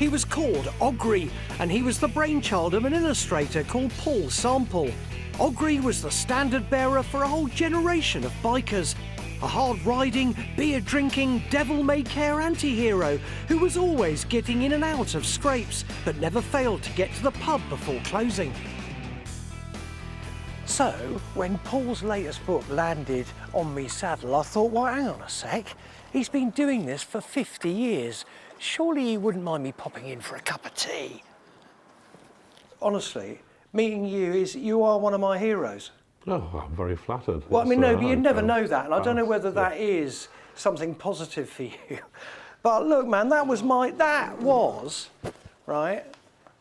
He was called Ogri, and he was the brainchild of an illustrator called Paul Sample. Ogri was the standard bearer for a whole generation of bikers. A hard-riding, beer-drinking, devil-may-care anti-hero who was always getting in and out of scrapes, but never failed to get to the pub before closing. So, when Paul's latest book landed on me saddle, I thought, well, hang on a sec. He's been doing this for 50 years. Surely he wouldn't mind me popping in for a cup of tea. Honestly, meeting you are one of my heroes. Oh, I'm very flattered. Well, I mean, no, but you'd never know that, and I don't know whether that is something positive for you. But look, man, that was, right,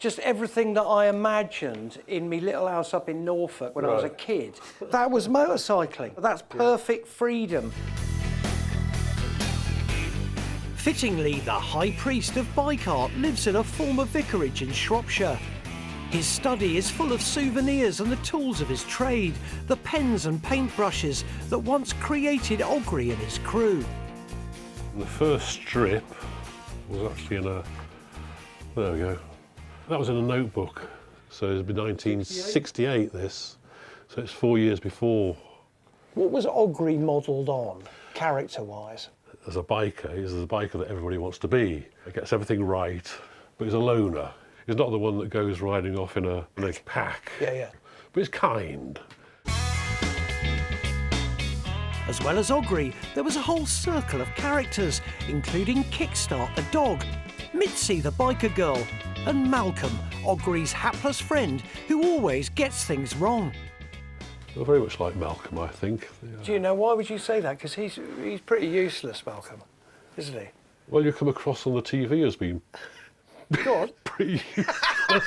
just everything that I imagined in me little house up in Norfolk when I was a kid. That was motorcycling. That's perfect freedom. Fittingly, the high priest of bike art lives in a former vicarage in Shropshire. His study is full of souvenirs and the tools of his trade, the pens and paintbrushes that once created Ogri and his crew. The first strip was actually in a, there we go, that was in a notebook. So it's been 1968 this, so it's 4 years before. What was Ogri modelled on, character-wise? As a biker, he's the biker that everybody wants to be. He gets everything right, but he's a loner. He's not the one that goes riding off in a pack. Yeah. But he's kind. As well as Ogri, there was a whole circle of characters, including Kickstart the dog, Mitzi the biker girl, and Malcolm, Ogri's hapless friend, who always gets things wrong. Well, very much like Malcolm, I think. Do you know, why would you say that? Because he's pretty useless, Malcolm, isn't he? Well, you come across on the TV as being God. pretty useless.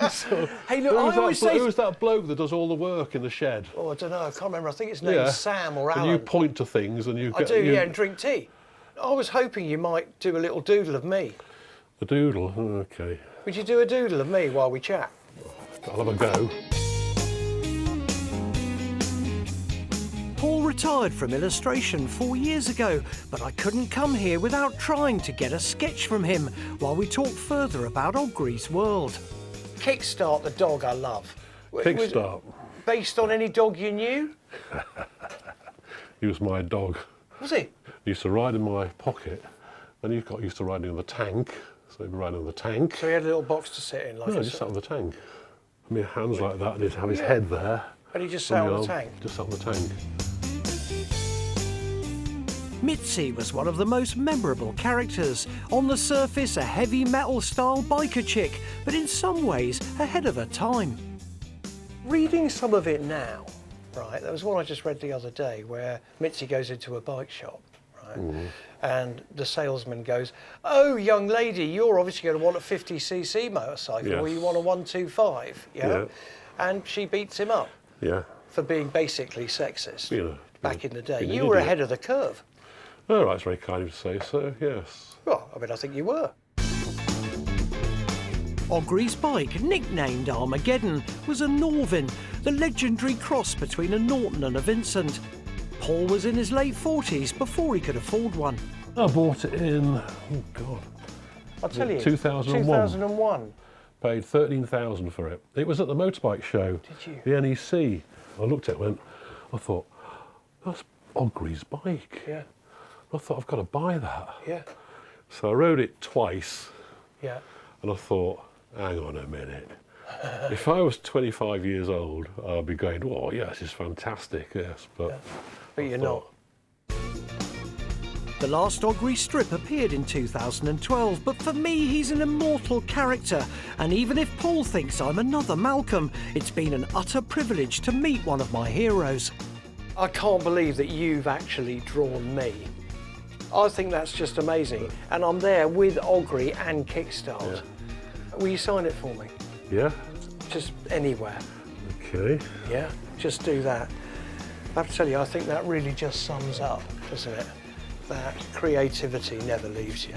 So, Hey, look, I always say... Who's that bloke that does all the work in the shed? Oh, I don't know, I can't remember. I think his name's Sam or Alan. And you point to things and you get... Yeah, and drink tea. I was hoping you might do a little doodle of me. A doodle? OK. Would you do a doodle of me while we chat? I'll have a go. Paul retired from illustration 4 years ago, but I couldn't come here without trying to get a sketch from him while we talk further about Ogri's world. Kickstart the dog I love. Kickstart. Based on any dog you knew? He was my dog. Was he? He used to ride in my pocket, and he got used to riding on the tank, so he'd be riding on the tank. So he had a little box to sit in? Like no, he just sat on the tank. I mean, hands like that, and he'd have his head there. And he just sat on the tank? Just sat on the tank. Mitzi was one of the most memorable characters. On the surface, a heavy metal style biker chick, but in some ways ahead of her time. Reading some of it now, right, there was one I just read the other day where Mitzi goes into a bike shop, right, and the salesman goes, "Oh, young lady, you're obviously going to want a 50cc motorcycle, or you want a 125, yeah? And she beats him up for being basically sexist back in the day. You were ahead of the curve. Oh, that's very kind of you to say so, yes. Well, I mean, I think you were. Ogri's bike, nicknamed Armageddon, was a Norvin, the legendary cross between a Norton and a Vincent. Paul was in his late 40s before he could afford one. I bought it in, oh God, I'll tell you, 2001. 2001. Paid $13,000 for it. It was at the Motorbike Show. Did you? The NEC. I looked at it and I thought, that's Ogri's bike. Yeah. I thought, I've got to buy that. Yeah. So I rode it twice. Yeah. And I thought, hang on a minute. If I was 25 years old, I'd be going, oh, yes, it's fantastic, yes. But you're not. The last Ogri strip appeared in 2012, but for me, he's an immortal character. And even if Paul thinks I'm another Malcolm, it's been an utter privilege to meet one of my heroes. I can't believe that you've actually drawn me. I think that's just amazing. And I'm there with Ogri and Kickstart. Yeah. Will you sign it for me? Yeah. Just anywhere. Okay. Yeah, just do that. I have to tell you, I think that really just sums up, doesn't it? That creativity never leaves you.